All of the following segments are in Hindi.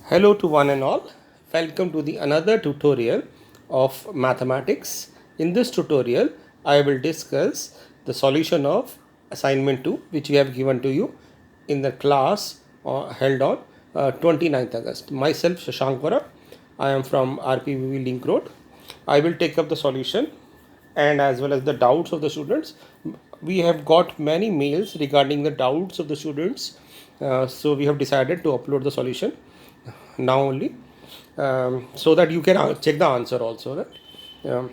Hello to one and all. Welcome to the another tutorial of mathematics. In this tutorial, I will discuss the solution of assignment 2 which we have given to you in the class held on 29th August. Myself Shashank Vora. I am from RPVV Link Road. I will take up the solution and as well as the doubts of the students. We have got many mails regarding the doubts of the students. So we have decided to upload the solution now only, so that you can check the answer also, right?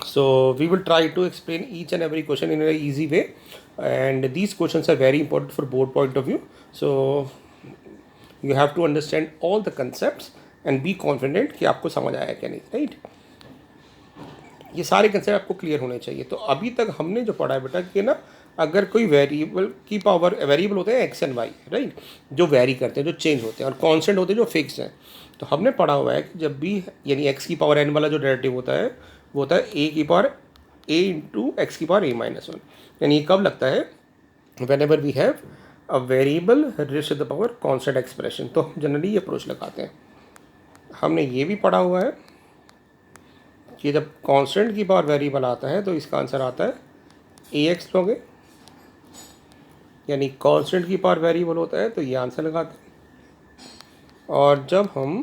So we will try to explain each and every question in a easy way, and these questions are very important for board point of view. So you have to understand all the concepts and be confident कि आपको समझ आया क्या नहीं, राइट? ये सारे कंसेप्ट आपको क्लियर होने चाहिए. तो अभी तक हमने जो पढ़ा है बेटा कि ना, अगर कोई वेरिएबल की पावर, वेरिएबल होते हैं एक्स एंड वाई, राइट, जो वेरी करते हैं, जो चेंज होते हैं, और कांस्टेंट होते हैं जो फिक्स हैं. तो हमने पढ़ा हुआ है कि जब भी यानी एक्स की पावर एन वाला जो डेरिवेटिव होता है वो होता है ए की पावर ए इंटू एक्स की पावर ए माइनस वन. यानी ये कब लगता है? Whenever we have a variable raise to the power constant expression. तो जनरली ये अप्रोच लगाते हैं. हमने ये भी पढ़ा हुआ है कि जब कांस्टेंट की पावर वेरिएबल आता है तो इसका आंसर आता है ए एक्स लॉग ए. यानी कांस्टेंट की पावर वेरिएबल होता है तो ये आंसर लगाते हैं. और जब हम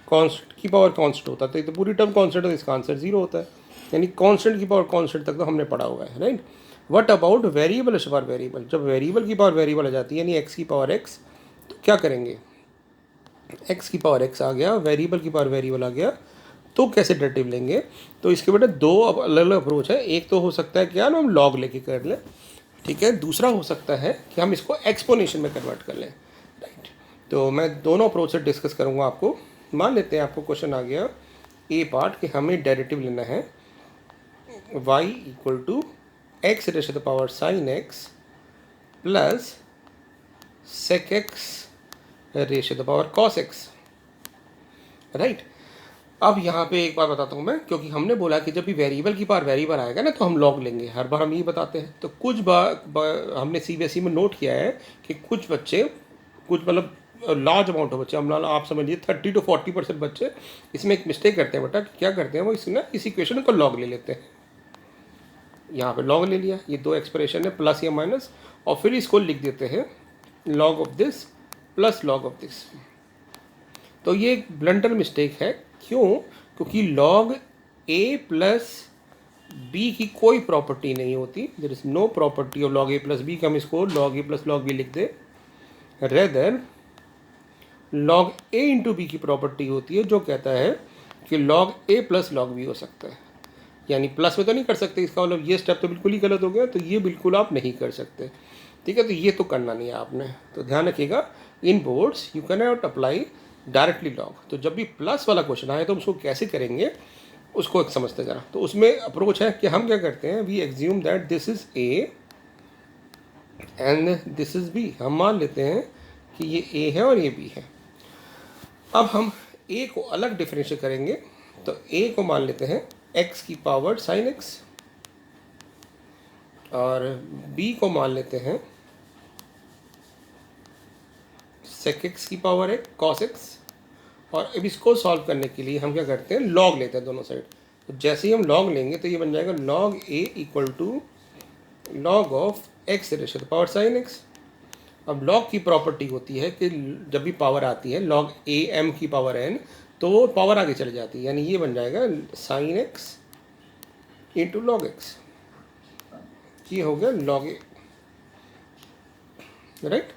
कांस्टेंट की पावर कांस्टेंट होता है तो पूरी टर्म कांस्टेंट है तो इसका आंसर जीरो होता है. यानी कांस्टेंट की पावर कांस्टेंट तक तो हमने पढ़ा हुआ है, right. What about variable power variable? जब वेरिएबल की पावर वेरिएबल आ जाती है यानी एक्स की पावर एक्स, तो क्या करेंगे? एक्स की पावर एक्स आ गया, वेरिएबल की पावर वेरिएबल आ गया, तो कैसे डेरिवेटिव लेंगे? तो इसके बेटा दो अलग अलग अप्रोच है. एक तो हो सकता है क्या ना, हम लॉग लेके कर लें, ठीक है. दूसरा हो सकता है कि हम इसको एक्सपोनेंशियल में कन्वर्ट कर लें, राइट. तो मैं दोनों अप्रोच से डिस्कस करूँगा आपको. मान लेते हैं आपको क्वेश्चन आ गया ए पार्ट कि हमें डेरिवेटिव लेना है y equal to x raise to the power sine x plus sec x raise to the power cos x, right. अब यहाँ पे एक बार बताता हूँ मैं, क्योंकि हमने बोला कि जब भी वेरिएबल की पावर वेरिएबल आएगा ना तो हम लॉग लेंगे. हर बार हम ये बताते हैं. तो कुछ बार हमने सीबीएसई में नोट किया है कि कुछ बच्चे, कुछ मतलब लार्ज अमाउंट ऑफ बच्चे, हम आप समझिए 30 to 40% बच्चे इसमें एक मिस्टेक करते हैं बेटा. क्या करते हैं वो, इसमें इस इक्वेशन को लॉग ले लेते हैं. यहाँ पे लॉग ले लिया, ये दो एक्सप्रेशन है प्लस या माइनस, और फिर इसको लिख देते हैं log of this plus log of this. तो ये एक ब्लंडर मिस्टेक है. क्यों? क्योंकि लॉग ए प्लस बी की कोई प्रॉपर्टी नहीं होती. There is no property of log a plus b. हम इसको log a plus log b लिख दे. Rather log a into b की प्रॉपर्टी होती है जो कहता है कि log a plus log b हो सकता है. यानी प्लस में तो नहीं कर सकते, इसका मतलब ये स्टेप तो बिल्कुल ही गलत हो गया. तो ये बिल्कुल आप नहीं कर सकते, ठीक है. तो ये तो करना नहीं है आपने. तो ध्यान रखिएगा, इन boards you can not apply directly लॉग. तो जब भी प्लस वाला क्वेश्चन आए तो उसको कैसे करेंगे उसको एक समझते ज़रा. तो उसमें अप्रोच है कि हम क्या करते हैं, we assume that this is A and this is B. हम मान लेते हैं कि ये ए है और ये बी है. अब हम ए को अलग डिफरेंशिएट करेंगे. तो ए को मान लेते हैं एक्स की पावर साइन एक्स, और बी को मान लेते हैं सेक एक्स की पावर है कॉस एक्स. और अब इसको सॉल्व करने के लिए हम क्या करते हैं, लॉग लेते हैं दोनों साइड. तो जैसे ही हम लॉग लेंगे तो ये बन जाएगा log a equal to log of x raise to the power sine x. अब लॉग की प्रॉपर्टी होती है कि जब भी पावर आती है लॉग ए एम की पावर एन, तो वो पावर आगे चली जाती है. यानी ये बन जाएगा sine x into log x. ये हो गया लॉग ए, राइट.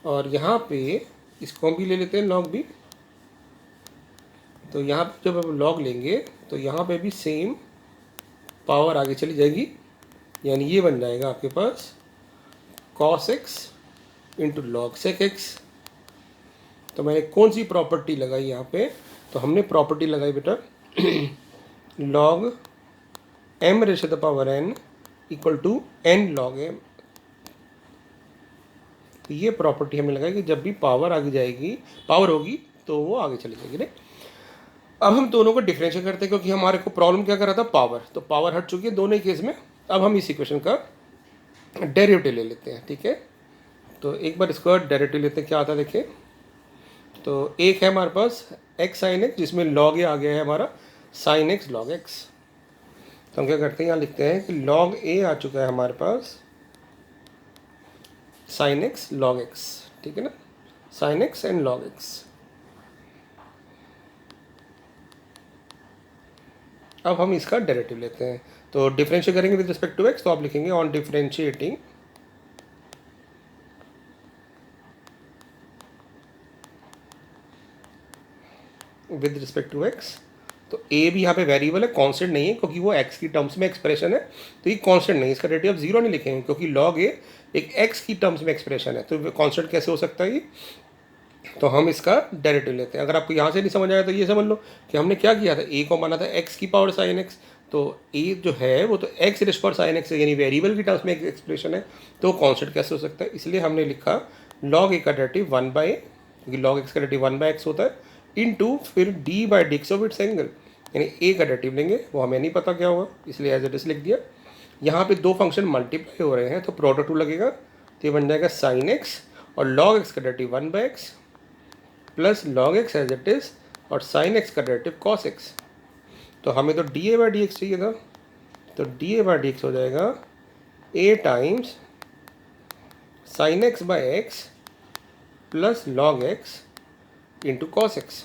और यहाँ पे इसको हम भी ले लेते हैं लॉग बी. तो यहाँ पे जब हम लॉग लेंगे तो यहाँ पे भी सेम पावर आगे चली जाएगी. यानी ये बन जाएगा आपके पास cos x into log sec x. तो मैंने कौन सी प्रॉपर्टी लगाई यहाँ पे? तो हमने प्रॉपर्टी लगाई बेटा log m raise to the power n equal to n log m. तो ये प्रॉपर्टी हमने लगाई कि जब भी पावर आगे जाएगी, पावर होगी तो वो आगे चली जाएगी, राइट. अब हम दोनों को डिफरेंशिएट करते हैं क्योंकि हमारे को प्रॉब्लम क्या कर रहा था, पावर. तो पावर हट चुकी है दोनों ही केस में. अब हम इस इक्वेशन का डेरिवेटिव ले लेते हैं, ठीक है. तो एक बार इसका डेरिवेटिव लेते हैं, क्या आता है देखिए. तो एक है हमारे पास एक्स साइन एक्स जिसमें लॉग ए आ गया है हमारा साइन एक्स लॉग एक्स। तो हम क्या करते हैं, यहाँ लिखते हैं कि लॉग ए आ चुका है हमारे पास साइन एक्स लॉग एक्स, ठीक है ना, sine x and log x. अब हम इसका डेरिवेटिव लेते हैं, तो डिफरेंशिएट करेंगे विद रिस्पेक्ट टू एक्स, तो आप लिखेंगे on differentiating with respect to x. तो ए भी यहाँ पे वेरिएबल है, कांस्टेंट नहीं है, क्योंकि वो एक्स की टर्म्स में एक्सप्रेशन है, तो ये कांस्टेंट नहीं है, इसका डेरिवेटिव आप जीरो नहीं लिखेंगे, क्योंकि लॉग ए एक एक्स की टर्म्स में एक्सप्रेशन है, तो कांस्टेंट कैसे हो सकता है ये। तो हम इसका डेरिवेटिव लेते हैं। अगर आपको यहाँ से नहीं समझ आया तो ये समझ लो कि हमने क्या किया था, ए को माना था एक्स की पावर साइन एक्स, तो ए जो है वो तो एक्स रेस्ट पर साइन एक्स है, यानी वेरिएबल की टर्म्स में एक एक्सप्रेशन है, तो कांस्टेंट कैसे हो सकता है। इसलिए हमने लिखा लॉग ए का डेरिवेटिव 1/a, क्योंकि लॉग एक्स का डेरिवेटिव 1/x होता है, इनटू फिर d/dx ऑफ इट्स एंगल, यानी ए का डेरिवेटिव लेंगे, वो हमें नहीं पता क्या होगा, इसलिए एज इट इज लिख दिया। यहाँ पे दो फंक्शन मल्टीप्लाई हो रहे हैं तो प्रोडक्ट टू लगेगा, तो ये बन जाएगा साइन एक्स और लॉग एक्स का derivative 1/x plus log x as it is और साइन एक्स का डेरिवेटिव कॉस एक्स। तो हमें तो dA/dx चाहिए था, तो dA/dx हो जाएगा a times sine x by x plus log x into cos x.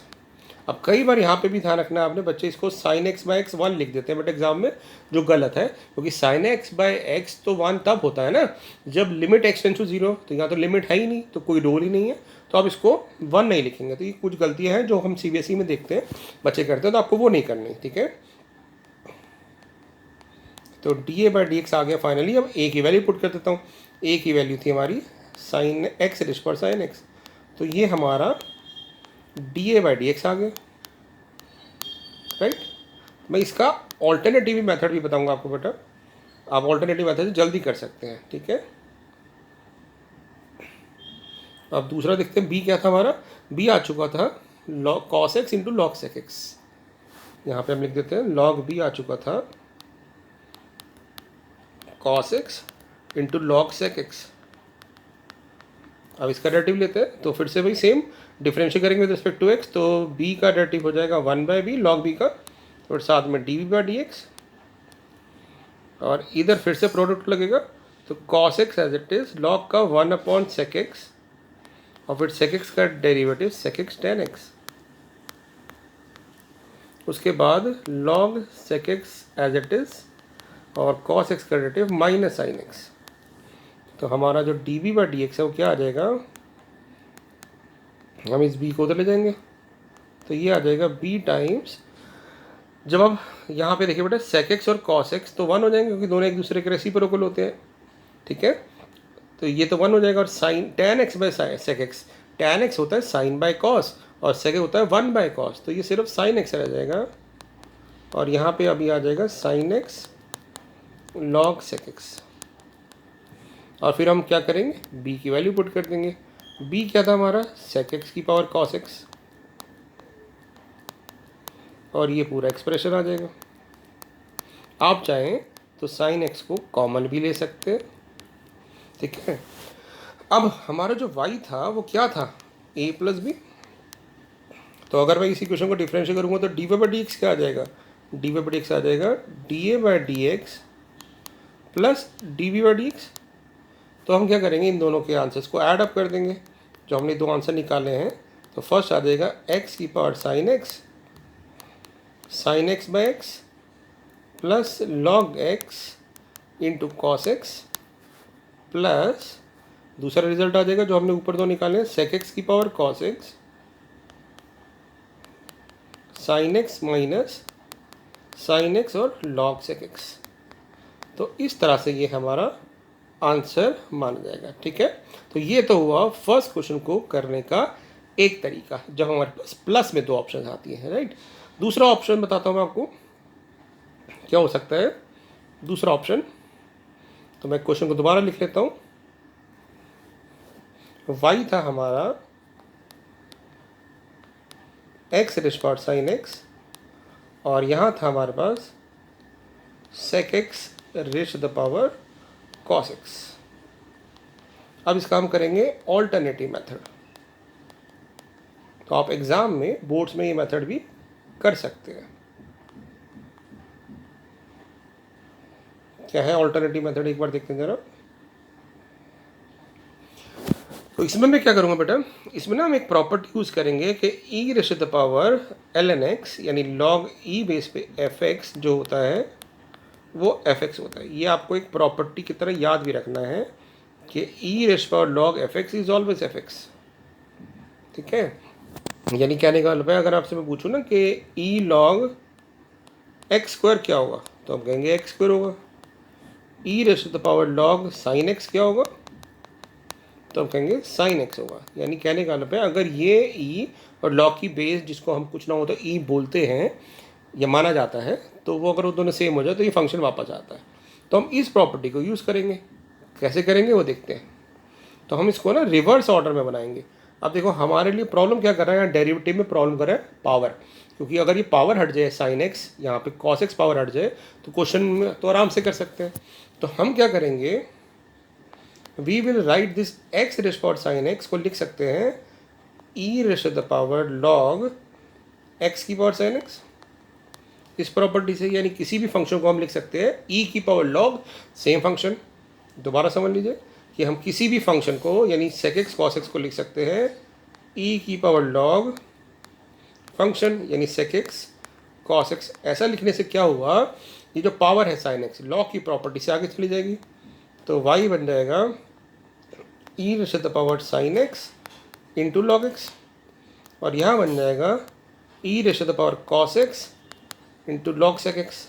अब कई बार यहाँ पे भी ध्यान रखना है आपने बच्चे, इसको साइन एक्स बाई एक्स 1 लिख देते हैं बट एग्जाम में, जो गलत है, क्योंकि साइन एक्स बाई एक्स तो 1 तब होता है ना जब लिमिट एक्स टेंड्स टू 0, तो यहाँ तो लिमिट है ही नहीं, तो कोई रोल ही नहीं है, तो आप इसको 1 नहीं लिखेंगे। तो ये कुछ गलतियाँ हैं जो हम CBSE में देखते हैं बच्चे करते हैं, तो आपको वो नहीं करनी, ठीक है। तो dA/dx आ गया फाइनली। अब ए की वैल्यू पुट कर देता हूँ, ए की वैल्यू थी हमारी साइन एक्स रेस्ट पर साइन एक्स, तो ये हमारा dA/dx आ गया, राइट। मैं इसका ऑल्टरनेटिव मेथड भी बताऊंगा आपको बेटा, आप ऑल्टरनेटिव मेथड से जल्दी कर सकते हैं, ठीक है। अब दूसरा देखते हैं, बी क्या था हमारा, बी आ चुका था log cos x into log sec x. यहाँ पे हम लिख देते हैं लॉग बी आ चुका था cos x into log sec x. अब इसका डेरिवेटिव लेते हैं, तो फिर से भाई सेम डिफरेंशिएट करेंगे विद रिस्पेक्ट टू एक्स, तो बी का डेरिवेटिव हो जाएगा 1/b लॉग बी का, और साथ में dB/dx, और इधर फिर से प्रोडक्ट लगेगा, तो cos x as it is log का 1/sec x, और फिर sec x का derivative sec x tan x, उसके बाद log sec x as it is और cos x का डेरिवेटिव माइनस sin x। तो हमारा जो dB/dx है वो क्या आ जाएगा, हम इस b को उधर ले जाएंगे, तो ये आ जाएगा b टाइम्स, जब आप यहाँ पे देखिए बेटा sec x और cos x तो 1 हो जाएंगे, क्योंकि दोनों एक दूसरे के रेसिप्रोकल होते हैं, ठीक है। तो ये तो 1 हो जाएगा, और sine tan x by sec x, tan x होता है साइन बाई कॉस और sec x होता है 1/cos, तो ये सिर्फ साइन x रह जाएगा, और यहाँ पे अभी आ जाएगा sign x log sec x। और फिर हम क्या करेंगे, b की वैल्यू पुट कर देंगे, b क्या था हमारा sec x की पावर cos x, और ये पूरा एक्सप्रेशन आ जाएगा। आप चाहें तो साइन x को कॉमन भी ले सकते हैं, ठीक है। अब हमारा जो y था वो क्या था, a प्लस बी, तो अगर मैं इसी क्वेश्चन को डिफरेंशिएट करूँगा तो dB/dx क्या आ जाएगा, dB/dx आ जाएगा dA/dx प्लस dB/dx। तो हम क्या करेंगे, इन दोनों के आंसर्स को ऐड अप कर देंगे, जो हमने दो आंसर निकाले हैं। तो फर्स्ट आ जाएगा x की power sine x by x plus log x into cos x, plus दूसरा रिजल्ट आ जाएगा जो हमने ऊपर दो निकाले हैं, सेक एक्स की power cos x sine x minus sign x और लॉग सेक एक्स। तो इस तरह से ये हमारा आंसर माना जाएगा, ठीक है। तो ये तो हुआ फर्स्ट क्वेश्चन को करने का एक तरीका, जब हमारे पास प्लस में दो ऑप्शन आती हैं, राइट। दूसरा ऑप्शन बताता हूँ मैं आपको क्या हो सकता है। दूसरा ऑप्शन, तो मैं क्वेश्चन को दोबारा लिख लेता हूँ। y था हमारा x raise power sine x, और यहाँ था हमारे पास sec x raise to the power cos x। अब इसका हम करेंगे ऑल्टरनेटिव मेथड। तो आप एग्ज़ाम में बोर्ड्स में ये मेथड भी कर सकते हैं। क्या है ऑल्टरनेटिव मेथड, एक बार देखते हैं ज़रा। तो इसमें मैं क्या करूँगा बेटा, इसमें ना हम एक प्रॉपर्टी यूज़ करेंगे कि ई ratio the power ln x यानी log e बेस पे fx जो होता है वो fx होता है। ये आपको एक प्रॉपर्टी की तरह याद भी रखना है कि ई ratio power log fx is always fx। ठीक है, यानी कहने का मतलब है, अगर आपसे मैं पूछूँ ना कि ई log x स्क्वायर क्या होगा, तो हम कहेंगे x स्क्वायर होगा। ई ratio the power log sin x क्या होगा, तो हम कहेंगे साइन एक्स होगा। यानी कहने का मतलब है, अगर ये ई और लॉग की बेस जिसको हम कुछ ना हो तो ई बोलते हैं या माना जाता है, तो वो अगर वो दोनों सेम हो जाए तो ये फंक्शन वापस आता है। तो हम इस प्रॉपर्टी को यूज़ करेंगे। कैसे करेंगे वो देखते हैं। तो हम इसको ना रिवर्स ऑर्डर में बनाएंगे। अब देखो हमारे लिए प्रॉब्लम क्या कर रहा है, यहाँ डेरिवेटिव में प्रॉब्लम कर रहा है पावर, क्योंकि अगर ये पावर हट जाए साइन एक्स, यहाँ पे कॉस एक्स पावर हट जाए तो क्वेश्चन में तो आराम से कर सकते हैं। तो हम क्या करेंगे, we will write this x raise power sine x को लिख सकते हैं e raise the power log x की पावर साइन एक्स। इस प्रॉपर्टी से यानी किसी भी फंक्शन को हम लिख सकते हैं ई की पावर लॉग सेम फंक्शन। दोबारा समझ लीजिए कि हम किसी भी फंक्शन को यानी सेक एक्स कॉस एक्स को लिख सकते हैं ई की पावर लॉग फंक्शन यानी सेक एक्स कॉस एक्स। ऐसा लिखने से क्या हुआ, ये जो पावर है साइन एक्स लॉग की प्रॉपर्टी से आगे चली जाएगी, तो y बन जाएगा e raise the power sine x into log x, और यहाँ बन जाएगा e raise the power cos x into log sec x.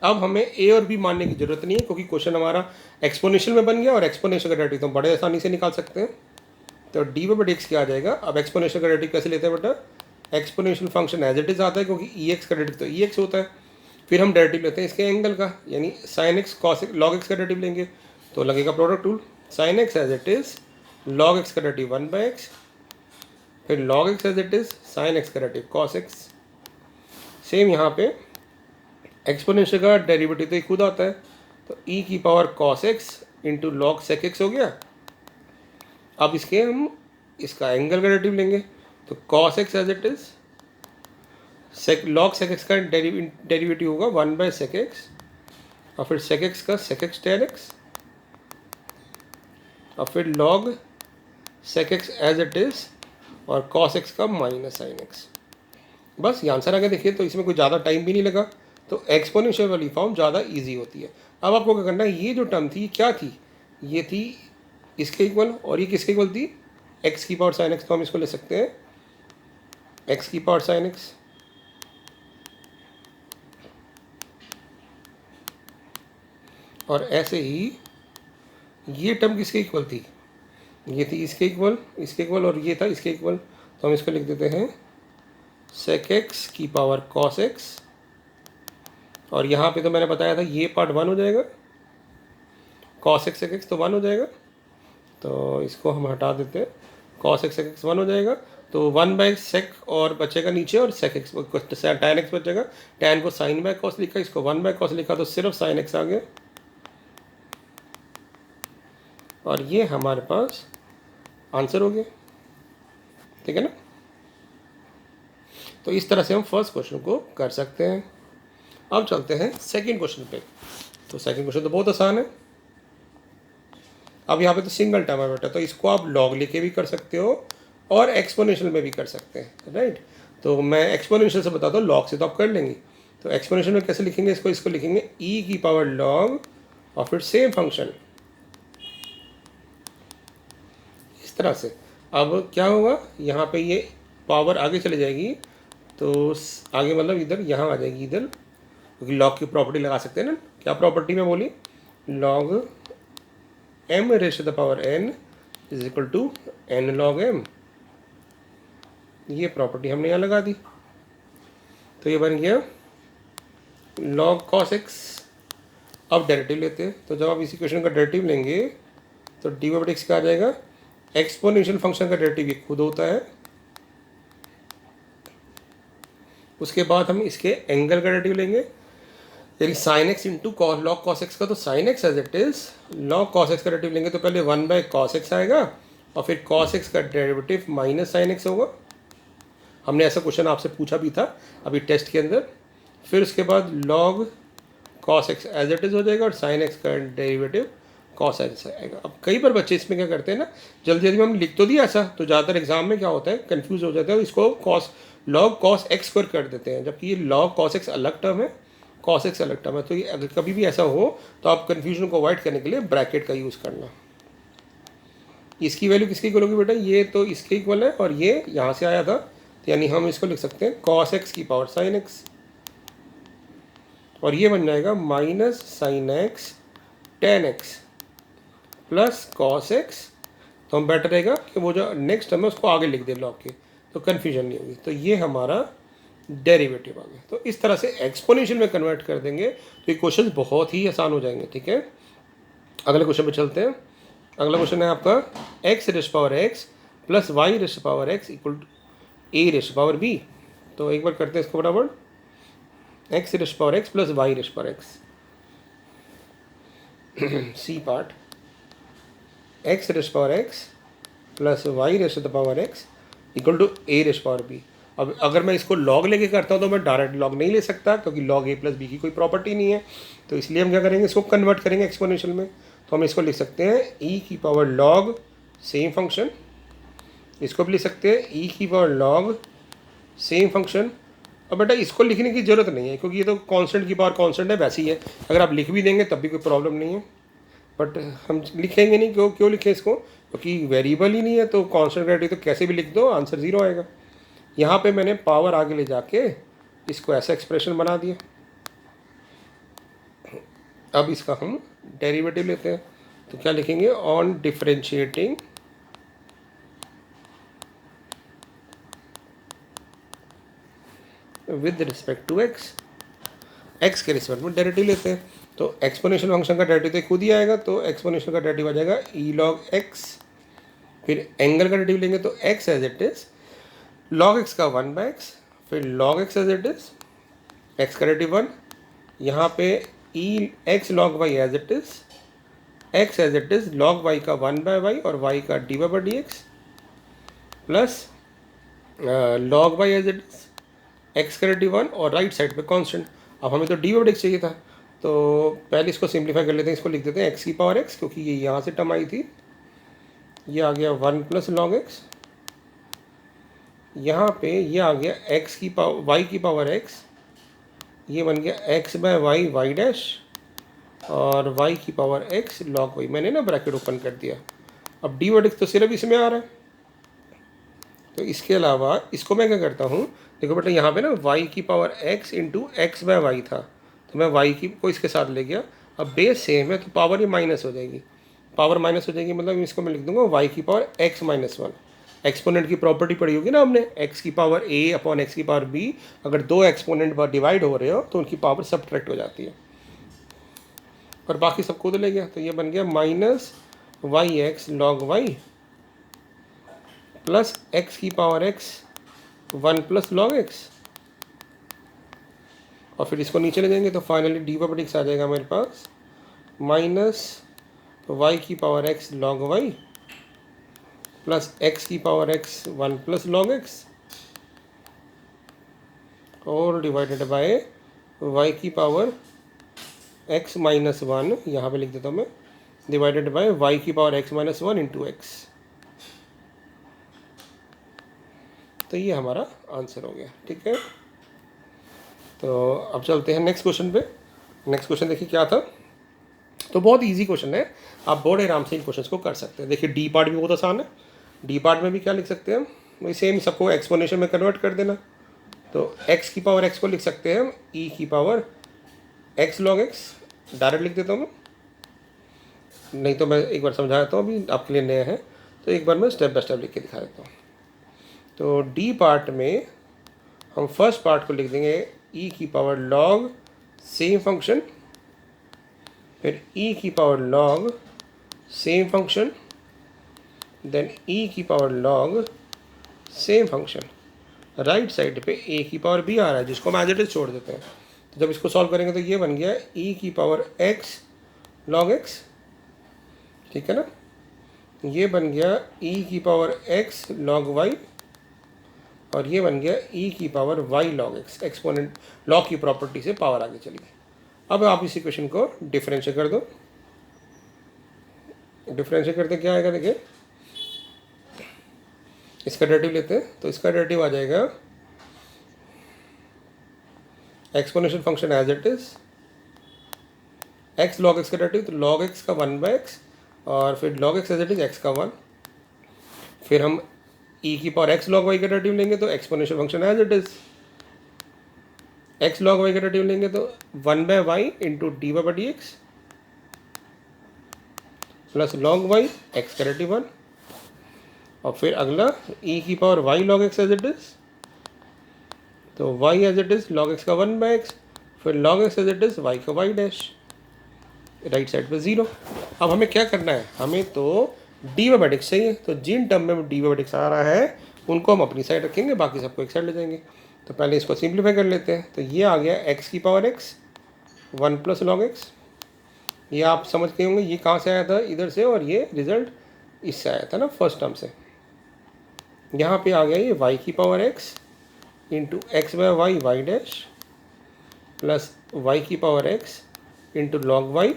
अब हमें ए और बी मानने की जरूरत नहीं है, क्योंकि क्वेश्चन हमारा एक्सपोनेंशियल में बन गया और एक्सपोनेंशियल का डेरिवेटिव तो हम बड़े आसानी से निकाल सकते हैं। तो डी बाई एक्स क्या आ जाएगा। अब एक्सपोनेंशियल का डेरिवेटिव कैसे लेते हैं बेटा, exponential function as it is आता है, क्योंकि ई एक्स का डेरिवेटिव तो ई एक्स होता है। फिर हम डेरिवेटिव लेते हैं इसके एंगल का, यानी sine x cos x log x का डेरिवेटिव लेंगे, तो लगेगा product rule, sine x as it is log x का डेरिवेटिव 1/x, फिर log x as it is sine x का डेरिवेटिव कॉस एक्स। सेम यहाँ पे एक्सपोनेंशियल का डेरिवेटिव तो खुद आता है, तो ई की power cos x into log sec x हो गया। अब इसके हम इसका एंगल का डेरिवेटिव लेंगे, तो cos x as it is log sec x का डेरिवेटिव होगा 1/sec एक्स, और फिर sec एक्स का sec एक्स tan एक्स, और फिर log sec x as it is और cos एक्स का माइनस sin एक्स। बस ये आंसर आ गया। देखिए तो इसमें कोई ज़्यादा टाइम भी नहीं लगा, तो एक्सपोनेंशियल वाली फॉर्म ज़्यादा इजी होती है। अब आपको क्या करना है, ये जो टर्म थी क्या थी, ये थी इसके इक्वल, और ये किसके इक्वल थी, x की पावर साइन एक्स। तो हम इसको ले सकते हैं x की पावर साइन एक्स, और ऐसे ही ये टर्म किसके इक्वल थी, ये थी इसके इक्वल, और ये था इसके इक्वल। तो हम इसको लिख देते हैं sec x की पावर cos x, और यहाँ पे तो मैंने बताया था ये पार्ट 1 हो जाएगा, cos x sec x तो 1 हो जाएगा, तो इसको हम हटा देते हैं, cos x sec x 1 हो जाएगा, तो 1/sec और बचेगा नीचे, और sec x tan x बचेगा। tan को sin बाय cos लिखा, इसको 1/cos लिखा, तो सिर्फ sin x आ गया, और ये हमारे पास आंसर हो गया। ठीक है ना। तो इस तरह से हम फर्स्ट क्वेश्चन को कर सकते हैं। अब चलते हैं सेकंड क्वेश्चन पे। तो सेकंड क्वेश्चन तो बहुत आसान है। अब यहाँ पे तो सिंगल टर्म है बेटा, तो इसको आप लॉग लेके भी कर सकते हो और एक्सपोनेंशियल में भी कर सकते हैं, राइट। तो मैं एक्सपोनेंशियल से बताता हूँ, लॉग से तो आप कर लेंगे। तो एक्सपोनेंशियल में कैसे लिखेंगे इसको लिखेंगे ई की पावर लॉग और फिर सेम फंक्शन, इस तरह से। अब क्या होगा, यहाँ पे ये पावर आगे चली जाएगी, तो आगे मतलब इधर यहाँ आ जाएगी इधर, क्योंकि लॉग की प्रॉपर्टी लगा सकते हैं ना। क्या प्रॉपर्टी में बोली, log m raise to the power n is equal to n log m। ये प्रॉपर्टी हमने यहाँ लगा दी, तो ये बन गया log cos x। अब डेरिवेटिव लेते हैं, तो जब आप इसी क्वेश्चन का डेरिवेटिव लेंगे तो dy/dx क्या आ जाएगा, एक्सपोनेंशियल फंक्शन का डेरिवेटिव ये खुद होता है। उसके बाद हम इसके एंगल का डेरिवेटिव लेंगे, यानी sine x into log cos x का, तो sine x as it is log cos x का डेरिवेटिव लेंगे, तो पहले 1/cos x आएगा, और फिर cos x का डेरिवेटिव माइनस साइन एक्स होगा, हमने ऐसा क्वेश्चन आपसे पूछा भी था अभी टेस्ट के अंदर। फिर उसके बाद log cos x as it is हो जाएगा और sin x का डेरिवेटिव cos x आएगा। अब कई बार बच्चे इसमें क्या करते हैं ना, जल्दी जल्दी में हम लिख तो दिया ऐसा, तो ज़्यादातर एग्जाम में क्या होता है कंफ्यूज हो जाता है, इसको log cos x स्क्वायर कर देते हैं, जबकि ये log cos x अलग टर्म है, cos x अलग टर्म है। तो ये अगर कभी भी ऐसा हो तो आप कन्फ्यूजन को अवॉइड करने के लिए ब्रैकेट का यूज़ करना। इसकी वैल्यू किसकी इक्वल होगी बेटा, ये तो इसके इक्वल है और ये यहाँ से आया था, तो यानी हम इसको लिख सकते हैं cos x की पावर sin x, और ये बन जाएगा minus sin x tan x plus cos x। तो हम बेटर रहेगा कि वो जो नेक्स्ट टर्म है उसको आगे लिख दे लॉग के, तो कन्फ्यूजन नहीं होगी। तो ये हमारा डेरिवेटिव आ गया। तो इस तरह से एक्सपोनेंशियल में कन्वर्ट कर देंगे तो ये क्वेश्चन बहुत ही आसान हो जाएंगे। ठीक है, अगले क्वेश्चन पे चलते हैं। अगला क्वेश्चन है आपका x raised power x plus y raised power x equal to a raised power b। तो एक बार करते हैं इसको बराबर, x raised power x plus y raised power x C part, x raised power x plus y raised power x equal to a raised power b। अब अगर मैं इसको log लेके करता हूँ तो मैं डायरेक्ट log नहीं ले सकता, क्योंकि log a प्लस b की कोई प्रॉपर्टी नहीं है। तो इसलिए हम क्या करेंगे, इसको कन्वर्ट करेंगे एक्सपोनेंशियल में। तो हम इसको लिख सकते हैं e की पावर log सेम फंक्शन, इसको भी लिख सकते हैं e की पावर log सेम फंक्शन। और बेटा इसको लिखने की ज़रूरत नहीं है, क्योंकि ये तो कांस्टेंट की पावर कांस्टेंट है, वैसी है। अगर आप लिख भी देंगे तब भी कोई प्रॉब्लम नहीं है, बट हम लिखेंगे नहीं। क्यों लिखें इसको, क्योंकि वेरिएबल ही नहीं है, तो कांस्टेंट क्वांटिटी तो कैसे भी लिख दो आंसर 0 आएगा। यहाँ पे मैंने पावर आगे ले जाके इसको ऐसा एक्सप्रेशन बना दिया। अब इसका हम डेरिवेटिव लेते हैं, तो क्या लिखेंगे, on differentiating with respect to x के रिस्पेक्ट में डेरिवेटिव लेते हैं। तो एक्सपोनेंशियल फंक्शन का डेरिवेटिव तो खुद ही आएगा, तो एक्सपोनेंशियल का डेरिवेटिव आ जाएगा ई लॉग एक्स। फिर एंगल का डेरिवेटिव लेंगे तो x as it is log x का 1/x, फिर log x as it is x का डेरिवेटिव 1, यहाँ पे e x log y as it is x as it is log y का 1/y और वाई का dy/dx plus log y as it is x का डेरिवेटिव 1 और राइट साइड पे कांस्टेंट। अब हमें तो dy/dx चाहिए था, तो पहले इसको सिंप्लीफाई कर लेते हैं। इसको लिख देते हैं x की पावर x, क्योंकि ये यहाँ से टर्म आई थी, ये आ गया 1 प्लस लॉग एक्स। यहाँ पे ये आ गया x की पावर y की पावर x, ये बन गया x/y y डैश और y की पावर x लॉग y। मैंने ना ब्रैकेट ओपन कर दिया। अब dy/dx तो सिर्फ इसमें आ रहा है, तो इसके अलावा इसको मैं क्या करता हूँ, देखो बेटा यहाँ पे ना y की पावर x इंटू x/y था, तो मैं y की को इसके साथ ले गया। अब बेस सेम है तो पावर ये माइनस हो जाएगी, पावर माइनस हो जाएगी, मतलब इसको मैं लिख दूंगा y की पावर x-1। एक्सपोनेंट की प्रॉपर्टी पढ़ी होगी ना हमने, x की पावर a अपॉन x की पावर b, अगर दो एक्सपोनेंट डिवाइड हो रहे हो तो उनकी पावर सब्ट्रैक्ट हो जाती है, और बाकी सब खुद ले गया। तो ये बन गया minus y x log y plus x की power x 1 plus log x, और फिर इसको नीचे ले जाएंगे तो फाइनली dy/dx आ जाएगा मेरे पास माइनस वाई की power x log y plus x की power x 1 plus log x और डिवाइडेड बाय वाई की पावर x-1, यहाँ पे लिख देता हूँ मैं, डिवाइडेड बाय वाई की पावर x-1 इंटू एक्स। तो ये हमारा आंसर हो गया। ठीक है, तो अब चलते हैं नेक्स्ट क्वेश्चन पे। नेक्स्ट क्वेश्चन देखिए क्या था, तो बहुत इजी क्वेश्चन है, आप बड़े आराम से इन क्वेश्चंस को कर सकते हैं। देखिए डी पार्ट भी बहुत आसान है, डी पार्ट में भी क्या लिख सकते हैं हम, वही सेम सबको एक्सपोनेंशियल में कन्वर्ट कर देना। तो x की पावर x को लिख सकते हैं हम e की power x log x, direct लिख देता हूँ, नहीं तो मैं एक बार समझा देता हूँ, अभी आपके लिए नया है तो एक बार मैं स्टेप बाय स्टेप लिख के दिखा देता हूँ। तो डी पार्ट में हम फर्स्ट पार्ट को लिख देंगे e की पावर log सेम फंक्शन, फिर e की power log same function, then e की power log same function. Right side पे a की पावर b आ रहा है, जिसको हम एज इट इज छोड़ देते हैं। तो जब इसको सॉल्व करेंगे तो ये बन गया e की पावर x log x, ठीक है ना, ये बन गया e की पावर x log y, और ये बन गया e की power y log x, exponent log की प्रॉपर्टी से पावर आगे चली गई। अब आप इस इक्वेशन को डिफरेंशिएट कर दो। डिफरेंशिएट करते क्या आएगा, देखिए इसका डेरिवेटिव लेते हैं तो इसका डेरिवेटिव आ जाएगा exponential function as it is x log x का डेरिवेटिव, तो log x का 1/x और फिर log x as it is x का 1। फिर हम e की पावर x log y का डेरिवेटिव लेंगे तो exponential function as it is x log y का डेरिवेटिव लेंगे तो 1/y into d y by d x plus log y x का डेरिवेटिव 1। और फिर अगला e की power y log x as it is, तो y as it is log x का 1/x, फिर log x as it is y का y डैश, राइट साइड पे 0। अब हमें क्या करना है, हमें तो d y by d x चाहिए, तो जिन टर्म में d y by d x आ रहा है उनको हम अपनी साइड रखेंगे, बाकी सबको एक साइड ले जाएंगे। तो पहले इसको सिंप्लीफाई कर लेते हैं, तो ये आ गया x की power x 1 plus log x. ये आप समझ के होंगे ये कहाँ से आया था, इधर से, और ये रिजल्ट इससे आया था ना, फर्स्ट टर्म से। यहाँ पे आ गया ये y की power x into x by y y dash plus y की power x into log y,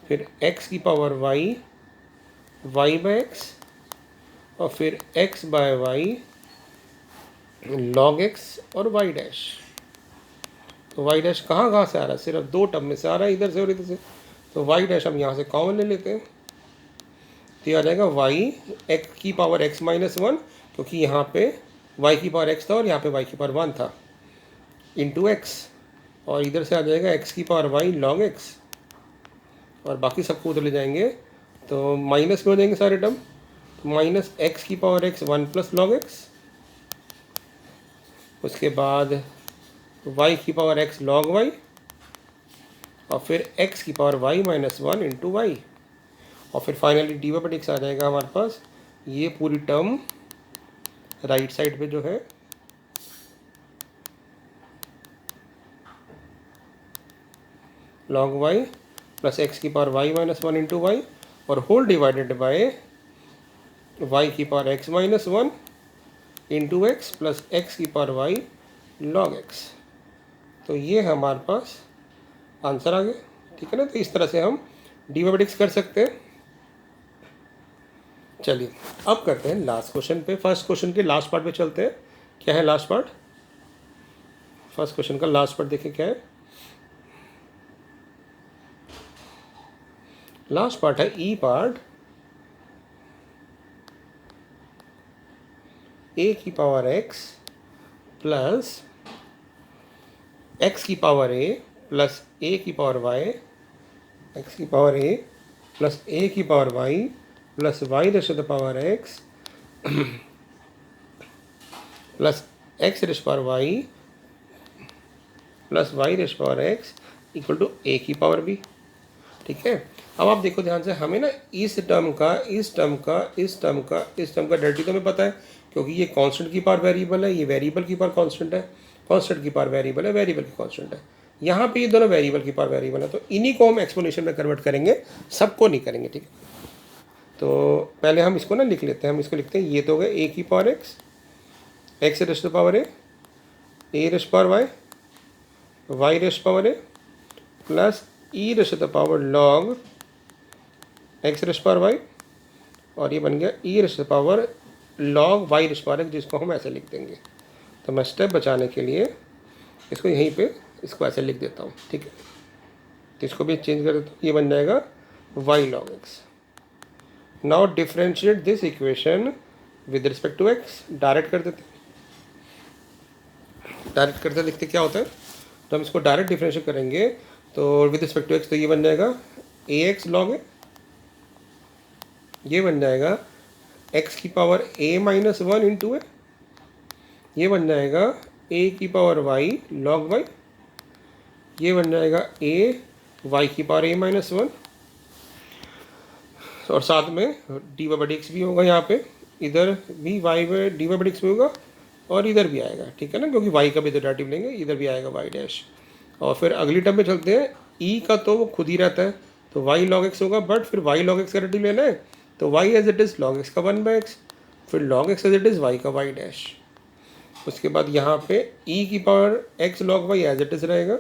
फिर x की power y y by x, और फिर x by y log x और y डैश। तो y डैश कहाँ कहाँ से आ रहा है, सिर्फ दो टर्म में से आ रहा है, इधर से और इधर से। तो y डैश हम यहाँ से कॉमन ले लेते हैं, तो ये आ जाएगा y x की पावर x माइनस 1, क्योंकि यहाँ पे y की पावर x था और यहाँ पे y की पावर 1 था, इंटू x, और इधर से आ जाएगा x की पावर y log x, और बाकी सबको उधर ले जाएंगे तो माइनस में हो जाएंगे सारे टर्म, तो माइनस x की power x 1 plus log x, उसके बाद y की पावर x log y, और फिर x की power y minus 1 into y, और फिर finally d y by d x आ जाएगा हमारे पास। ये पूरी टर्म राइट साइड पे जो है log y प्लस x की power y minus 1 into y, और होल डिवाइडेड बाय y की power x minus 1 into x plus x की पावर y log x। तो ये हमारे पास आंसर आ गया, ठीक है ना। तो इस तरह से हम d y by d x कर सकते हैं। चलिए अब करते हैं लास्ट क्वेश्चन पे, फर्स्ट क्वेश्चन के लास्ट पार्ट पे चलते हैं। क्या है लास्ट पार्ट, फर्स्ट क्वेश्चन का लास्ट पार्ट देखें क्या है। लास्ट पार्ट है ई पार्ट, ए की पावर एक्स प्लस एक्स की पावर ए प्लस ए की पावर वाई, एक्स की पावर ए प्लस ए की पावर वाई प्लस वाई रेश the power x plus x रेश पावर वाई प्लस वाई रेश पावर एक्स इक्वल टू ए की पावर बी, ठीक है। अब आप देखो ध्यान से, हमें ना इस टर्म का डेरिवेटिव तो हमें पता है, क्योंकि ये कांस्टेंट की पावर वेरिएबल है, ये वेरिएबल की पावर कांस्टेंट है, कांस्टेंट की पावर वेरिएबल है, वेरिएबल की कांस्टेंट है। यहाँ पे ये दोनों वेरिएबल की पावर वेरिएबल है, तो इन्हीं को हम एक्सपोनेंशियल में कन्वर्ट करेंगे, सबको नहीं करेंगे, ठीक है। तो पहले हम इसको ना लिख लेते हैं, हम इसको लिखते हैं, ये तो हो गया ए की पावर एक्स, एक्स रेश पावर ए रेश पावर वाई रेश पावर ए प्लस ई रेश पावर लॉग एक्स रेश पावर वाई, और ये बन गया ई रेश पावर लॉग वाई रेश पावर एक्स, जिसको हम ऐसे लिख देंगे। तो मैं स्टेप बचाने के लिए इसको यहीं पे इसको ऐसे लिख देता हूँ, ठीक है। तो इसको भी चेंज कर देता हूँ, ये बन जाएगा y log x. Now differentiate this equation with respect to x, direct कर देते, डायरेक्ट करते लिखते क्या होता है, तो हम इसको डायरेक्ट डिफ्रेंशिएट करेंगे तो विद रिस्पेक्ट टू एक्स, तो ये बन जाएगा ए एक्स लॉग ए, ये बन जाएगा x की पावर a माइनस 1 इंटू ए, ये बन जाएगा a की पावर y log y, ये बन जाएगा a y की पावर a माइनस 1, और साथ में d y by d x भी होगा यहाँ पे, इधर भी y by d y by d x भी होगा और इधर भी आएगा, ठीक है ना, क्योंकि y का भी डेरिवेटिव लेंगे, इधर भी आएगा y डैश। और फिर अगली टर्म पे चलते हैं, e का तो वो खुद ही रहता है, तो y log x होगा, बट फिर y log x का डेरिवेटिव लेना है, तो y as it is log x का 1/x, फिर log x as it is y का y डैश, उसके बाद यहाँ पे e की power x log y as it is रहेगा,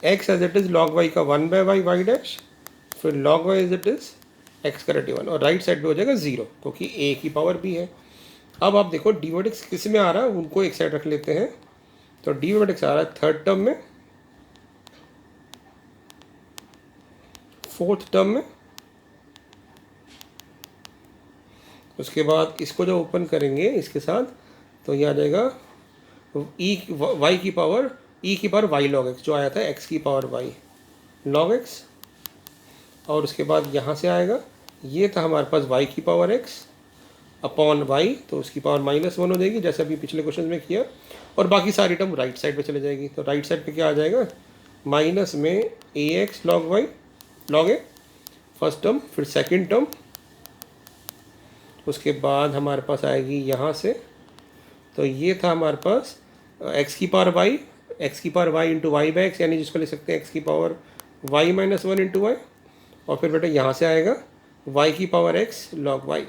x as it is log y का 1/y y डैश, फिर log y as it is x का रेटिव 1, और राइट साइड पे हो जाएगा 0 क्योंकि a की पावर b है। अब आप देखो डी वर्ड एक्स किस में आ रहा है, उनको एक साइड रख लेते हैं। तो डी वर्ड एक्स आ रहा है थर्ड टर्म में, फोर्थ टर्म में, उसके बाद इसको जब ओपन करेंगे इसके साथ तो ये आ जाएगा वाई की पावर वाई लॉग एक्स, जो आया था एक्स की पावर वाई लॉग एक्स, और उसके बाद यहाँ से आएगा ये था हमारे पास वाई की पावर एक्स अपॉन वाई, तो उसकी पावर -1 हो जाएगी जैसे अभी पिछले क्वेश्चन में किया, और बाकी सारी टर्म राइट साइड पे चले जाएगी। तो राइट साइड पे क्या आ जाएगा, माइनस में ए एक्स लॉग वाई लॉग ए फर्स्ट टर्म, फिर सेकंड टर्म, उसके बाद हमारे पास आएगी यहाँ से, तो ये था हमारे पास एक्स की power y into y by x, यानी जिसको ले सकते हैं एक्स की पावर वाई -1 इंटू वाई, और फिर बेटा यहाँ से आएगा वाई की पावर एक्स लॉग वाई।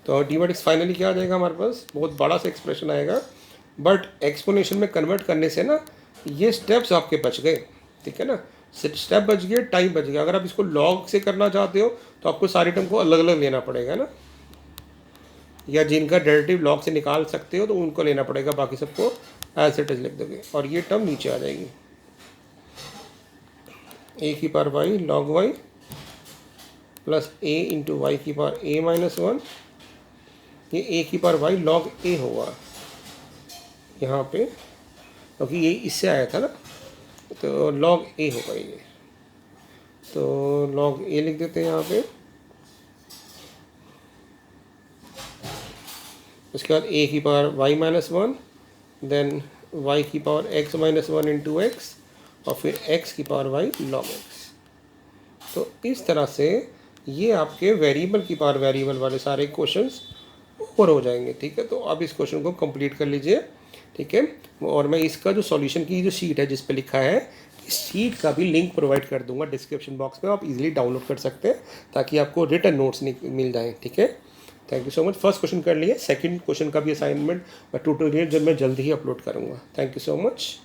तो डी वर्ड एक्स फाइनली क्या आ जाएगा हमारे पास, बहुत बड़ा सा एक्सप्रेशन आएगा, बट एक्सपोनेंशियल में कन्वर्ट करने से ना ये स्टेप्स आपके बच गए, ठीक है ना, स्टेप बच गए, टाइम बच गया। अगर आप इसको लॉग से करना चाहते हो तो आपको सारी टर्म को अलग अलग लेना पड़ेगा ना, या जिनका डेरिवेटिव लॉग से निकाल सकते हो तो उनको लेना पड़ेगा, बाकी सबको एज इट इज लिख दोगे और ये टर्म नीचे आ जाएगी, ए की power y log y plus a into y की पावर ए -1, ये ए की पावर वाई लॉग ए होगा यहाँ पे, क्योंकि ये इससे आया था ना, तो लॉग ए होगा ये, तो लॉग ए लिख देते हैं यहाँ पे। उसके बाद ए की पावर वाई -1, देन वाई की पावर एक्स -1 इंटू एक्स, और फिर एक्स की पावर वाई लॉग एक्स। तो इस तरह से ये आपके वेरिएबल की पावर वेरिएबल वाले सारे क्वेश्चंस ऊपर हो जाएंगे, ठीक है। तो आप इस क्वेश्चन को कंप्लीट कर लीजिए, ठीक है, और मैं इसका जो सॉल्यूशन की जो शीट है जिस पे लिखा है, इस शीट का भी लिंक प्रोवाइड कर दूंगा डिस्क्रिप्शन बॉक्स में, आप इजीली डाउनलोड कर सकते हैं ताकि आपको रिटन नोट्स मिल जाए, ठीक है। Thank you so much. First question कर लिए, सेकंड क्वेश्चन का भी असाइनमेंट ट्यूटोरियल जब मैं जल्दी ही अपलोड करूँगा। Thank you so much.